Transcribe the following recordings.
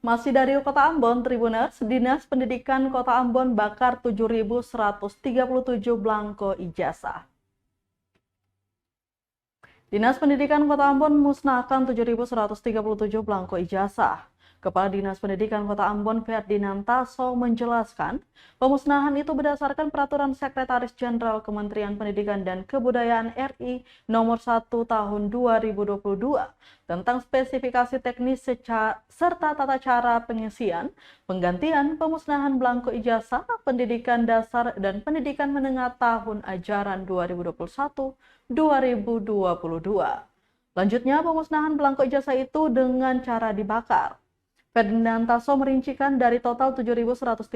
Masih dari Kota Ambon, Tribuners, Dinas Pendidikan Kota Ambon bakar 7.137 belangko ijazah. Dinas Pendidikan Kota Ambon musnahkan 7.137 belangko ijazah. Kepala Dinas Pendidikan Kota Ambon, Ferdinantaso, menjelaskan, pemusnahan itu berdasarkan Peraturan Sekretaris Jenderal Kementerian Pendidikan dan Kebudayaan RI Nomor 1 Tahun 2022 tentang spesifikasi teknis serta tata cara pengisian, penggantian, pemusnahan belangko ijazah pendidikan dasar dan pendidikan menengah tahun ajaran 2021-2022. Lanjutnya, pemusnahan belangko ijazah itu dengan cara dibakar. Ferdinantaso merincikan dari total 7.137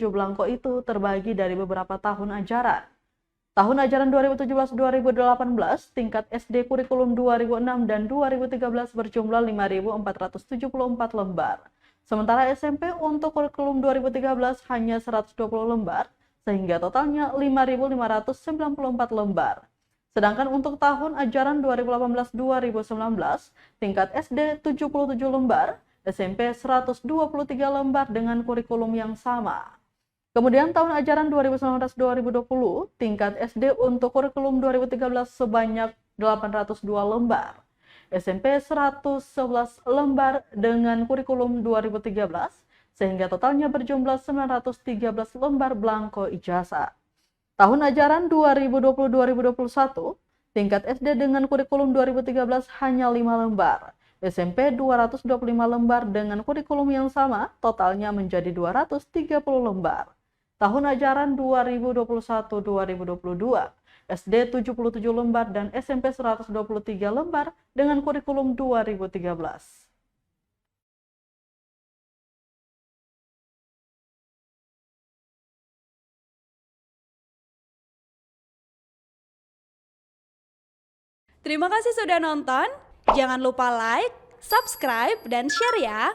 belangko itu terbagi dari beberapa tahun ajaran. Tahun ajaran 2017-2018, tingkat SD kurikulum 2006 dan 2013 berjumlah 5.474 lembar. Sementara SMP untuk kurikulum 2013 hanya 120 lembar, sehingga totalnya 5.594 lembar. Sedangkan untuk tahun ajaran 2018-2019, tingkat SD 77 lembar, SMP 123 lembar dengan kurikulum yang sama. Kemudian tahun ajaran 2019-2020, tingkat SD untuk kurikulum 2013 sebanyak 802 lembar, SMP 111 lembar dengan kurikulum 2013, sehingga totalnya berjumlah 913 lembar belangko ijazah. Tahun ajaran 2020-2021, tingkat SD dengan kurikulum 2013 hanya 5 lembar, SMP 225 lembar dengan kurikulum yang sama, totalnya menjadi 230 lembar. Tahun ajaran 2021-2022, SD 77 lembar dan SMP 123 lembar dengan kurikulum 2013. Terima kasih sudah nonton. Jangan lupa like, subscribe, dan share ya.